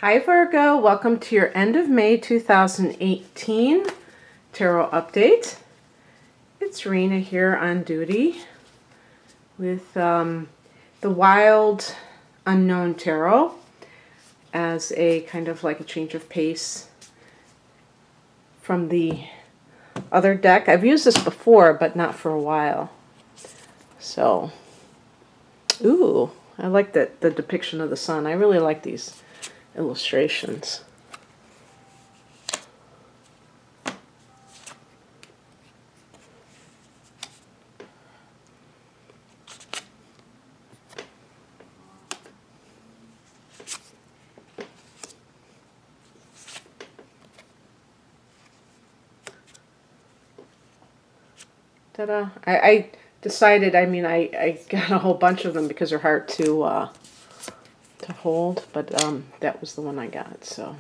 Hi Virgo, welcome to your end of May 2018 tarot update. It's Rena here on duty with the Wild Unknown Tarot as a kind of like a change of pace from the other deck. I've used this before, but not for a while. So, ooh, I like the depiction of the sun. I really like these illustrations. Ta-da. I decided, I got a whole bunch of them because they're hard to hold, but that was the one I got, so.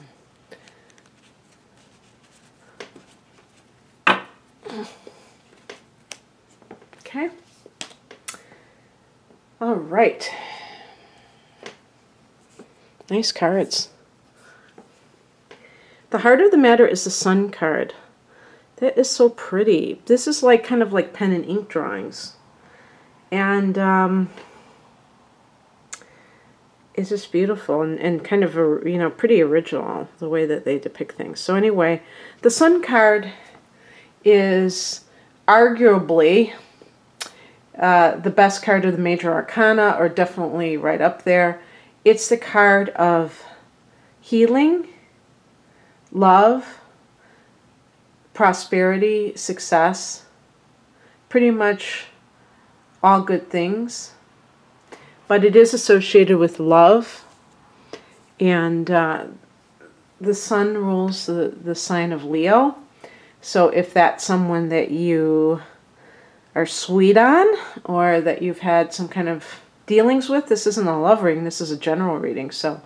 Okay. All right. Nice cards. The heart of the matter is the Sun card. That is so pretty. This is like kind of like pen and ink drawings. And it's just beautiful and kind of, pretty original, the way that they depict things. So anyway, the Sun card is arguably the best card of the major arcana, or definitely right up there. It's the card of healing, love, prosperity, success, pretty much all good things. But it is associated with love, and the Sun rules the sign of Leo. So if that's someone that you are sweet on, or that you've had some kind of dealings with, this isn't a love reading, this is a general reading, so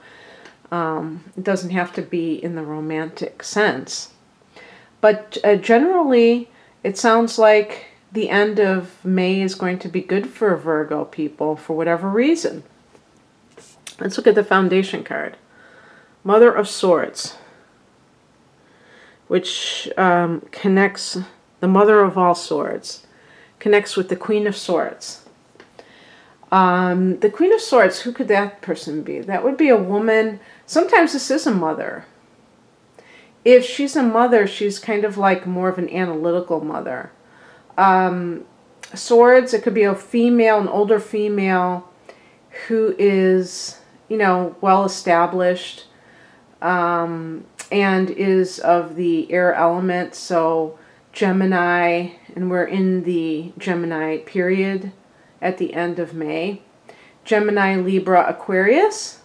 it doesn't have to be in the romantic sense. But generally, it sounds like the end of May is going to be good for Virgo people for whatever reason. Let's look at the foundation card. Mother of Swords, which connects, the mother of all swords, connects with the Queen of Swords. The Queen of Swords, who could that person be? That would be a woman. Sometimes this is a mother. If she's a mother, she's kind of like more of an analytical mother. Swords, it could be a female, an older female who is, well established, and is of the air element, so Gemini, and we're in the Gemini period at the end of May. Gemini, Libra, Aquarius.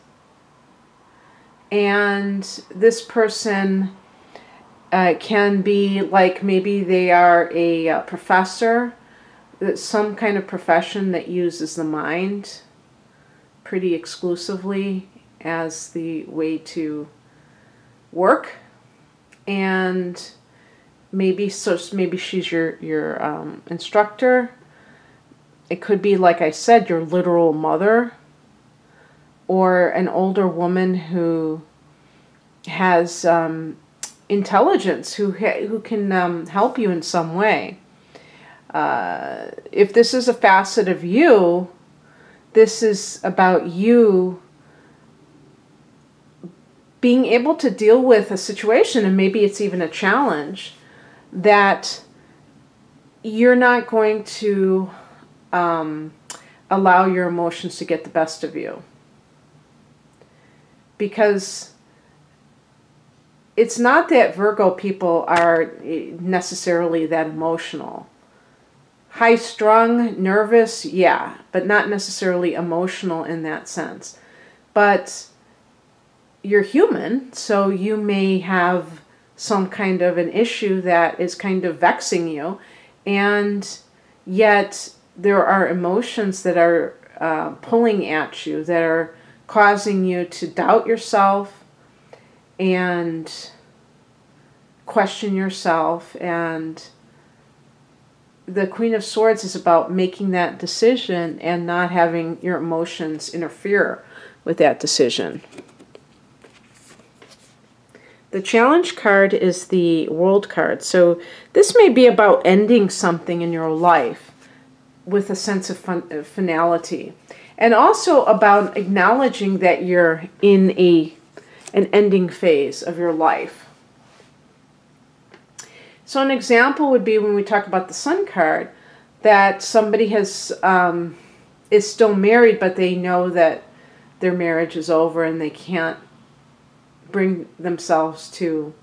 And this person can be like, maybe they are a professor, some kind of profession that uses the mind pretty exclusively as the way to work. And maybe she's your instructor. It could be, like I said, your literal mother, or an older woman who has intelligence, who can help you in some way. If this is a facet of you, this is about you being able to deal with a situation, and maybe it's even a challenge, that you're not going to allow your emotions to get the best of you. Because it's not that Virgo people are necessarily that emotional. High-strung, nervous, yeah, but not necessarily emotional in that sense. But you're human, so you may have some kind of an issue that is kind of vexing you, and yet there are emotions that are pulling at you, that are causing you to doubt yourself and question yourself. And the Queen of Swords is about making that decision and not having your emotions interfere with that decision. The challenge card is the World card. So this may be about ending something in your life with a sense of finality. And also about acknowledging that you're in an ending phase of your life. So an example would be when we talk about the Sun card, that somebody is still married, but they know that their marriage is over and they can't bring themselves to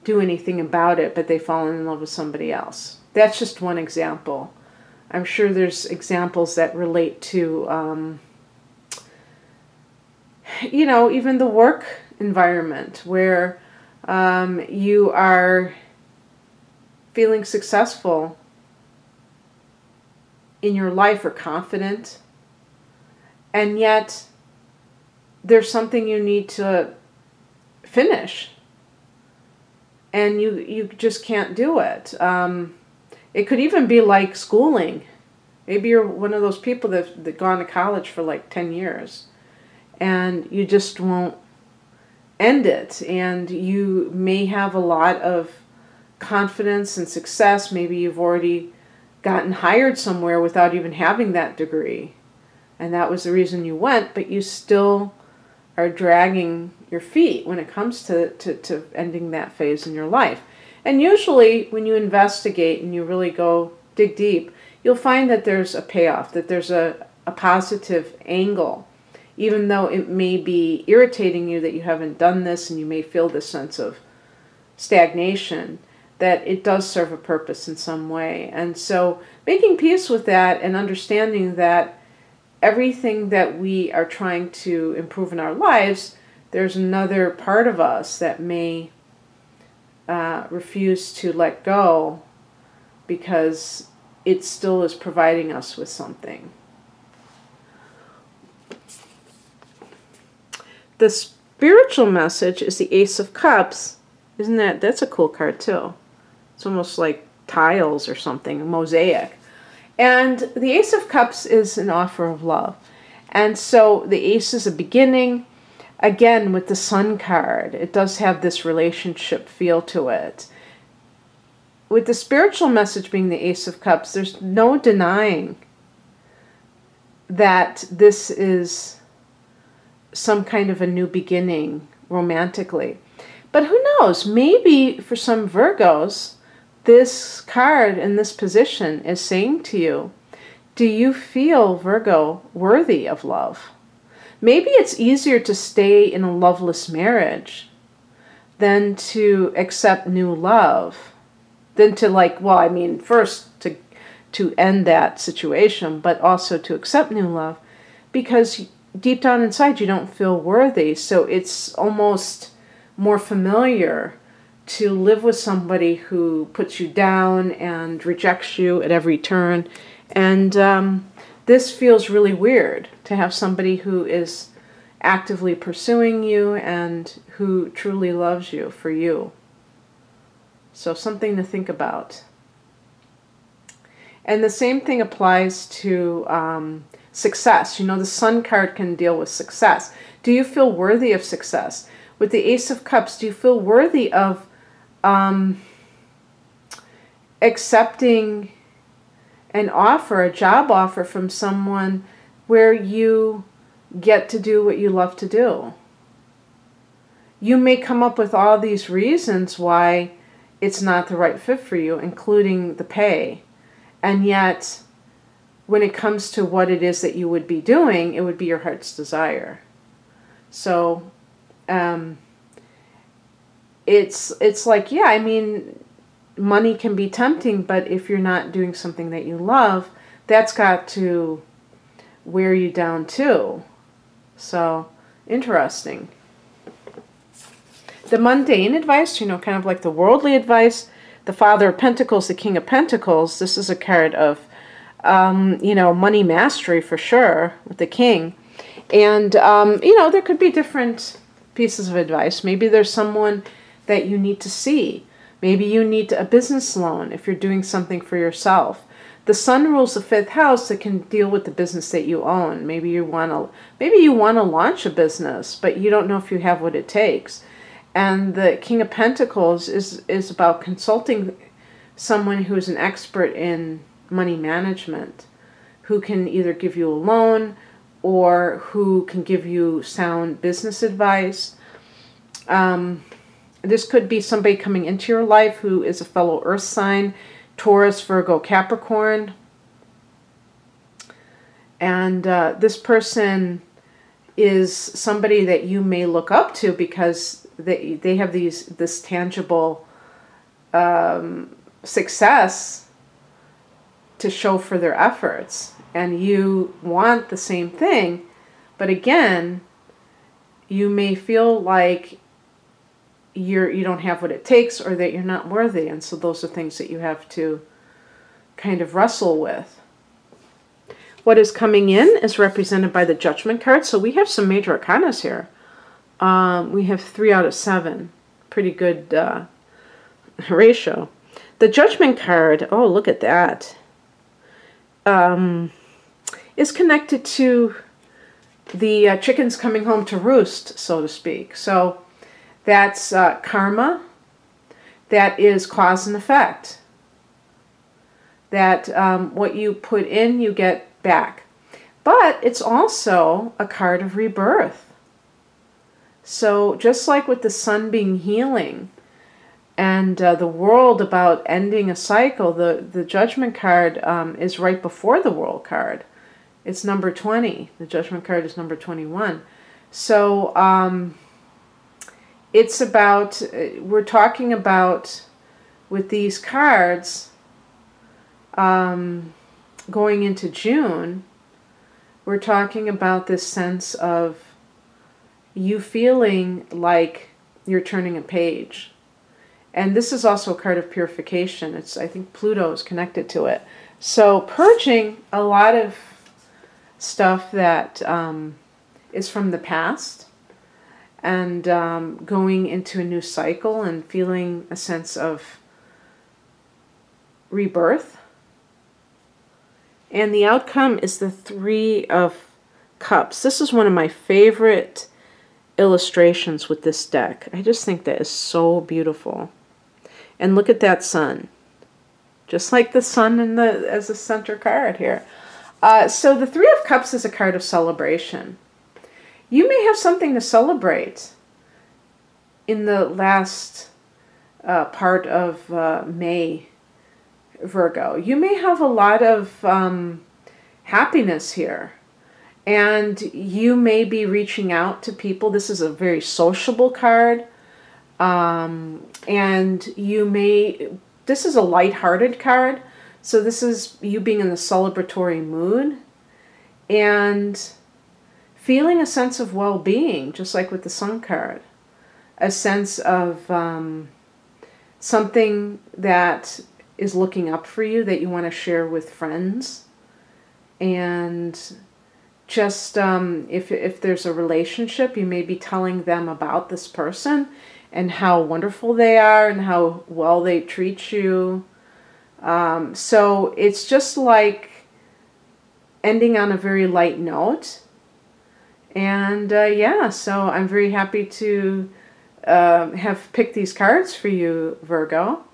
do anything about it, but they've fallen in love with somebody else. That's just one example. I'm sure there's examples that relate to, you know, even the work environment where you are feeling successful in your life or confident, and yet there's something you need to finish and you just can't do it. It could even be like schooling. Maybe you're one of those people that gone to college for like 10 years and you just won't end it, and you may have a lot of confidence and success. Maybe you've already gotten hired somewhere without even having that degree, and that was the reason you went, but you still are dragging your feet when it comes to ending that phase in your life. And usually when you investigate and you really go dig deep, you'll find that there's a payoff, that there's a positive angle, even though it may be irritating you that you haven't done this and you may feel this sense of stagnation, that it does serve a purpose in some way. And so making peace with that and understanding that everything that we are trying to improve in our lives, there's another part of us that may refuse to let go because it still is providing us with something. The spiritual message is the Ace of Cups. Isn't that's a cool card too. It's almost like tiles or something, a mosaic. And the Ace of Cups is an offer of love. And so the Ace is a beginning. Again, with the Sun card, it does have this relationship feel to it. With the spiritual message being the Ace of Cups, there's no denying that this is some kind of a new beginning romantically. But who knows? Maybe for some Virgos, this card in this position is saying to you, do you feel, Virgo, worthy of love? Maybe it's easier to stay in a loveless marriage than to accept new love. Than to first to end that situation, but also to accept new love, because deep down inside you don't feel worthy. So it's almost more familiar to live with somebody who puts you down and rejects you at every turn. And this feels really weird to have somebody who is actively pursuing you and who truly loves you for you. So something to think about. And the same thing applies to success. You know, the Sun card can deal with success. Do you feel worthy of success? With the Ace of Cups, do you feel worthy of accepting an offer, a job offer from someone where you get to do what you love to do? You may come up with all these reasons why it's not the right fit for you, including the pay. And yet, when it comes to what it is that you would be doing, it would be your heart's desire. So, it's like, yeah, I mean, money can be tempting, but if you're not doing something that you love, that's got to wear you down too. So, interesting. The mundane advice, you know, kind of like the worldly advice, the Father of Pentacles, the King of Pentacles, this is a card of, you know, money mastery for sure with the King. And, you know, there could be different pieces of advice. Maybe there's someone that you need to see. Maybe you need a business loan if you're doing something for yourself. The Sun rules the 5th house that can deal with the business that you own. Maybe you want to launch a business, but you don't know if you have what it takes. And the King of Pentacles is about consulting someone who is an expert in money management, who can either give you a loan or who can give you sound business advice. This could be somebody coming into your life who is a fellow earth sign, Taurus, Virgo, Capricorn. And this person is somebody that you may look up to because they have this tangible success to show for their efforts. And you want the same thing. But again, you may feel like you don't have what it takes, or that you're not worthy. And so those are things that you have to kind of wrestle with. What is coming in is represented by the Judgment card. So we have some major arcanas here. We have 3 out of 7. Pretty good ratio. The Judgment card, oh, look at that, is connected to the chickens coming home to roost, so to speak. So that's karma. That is cause and effect. That what you put in, you get back. But it's also a card of rebirth. So just like with the sun being healing and the world about ending a cycle, the Judgment card is right before the World card. It's number 20. The Judgment card is number 21. So it's about, we're talking about, with these cards, going into June, we're talking about this sense of you feeling like you're turning a page. And this is also a card of purification. I think Pluto is connected to it. So purging a lot of stuff that is from the past, and going into a new cycle and feeling a sense of rebirth. And the outcome is the 3 of Cups. This is one of my favorite illustrations with this deck. I just think that is so beautiful. And look at that sun. Just like the sun as a center card here. So the 3 of Cups is a card of celebration. You may have something to celebrate in the last part of May, Virgo. You may have a lot of happiness here. And you may be reaching out to people. This is a very sociable card. And you may, this is a lighthearted card. So this is you being in the celebratory mood and feeling a sense of well-being, just like with the Sun card. A sense of something that is looking up for you that you want to share with friends. And just if there's a relationship, you may be telling them about this person and how wonderful they are and how well they treat you. So it's just like ending on a very light note. And yeah, so I'm very happy to have picked these cards for you, Virgo.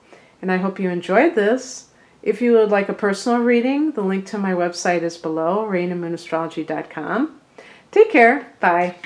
And I hope you enjoyed this. If you would like a personal reading, the link to my website is below, rainandmoonastrology.com. Take care. Bye.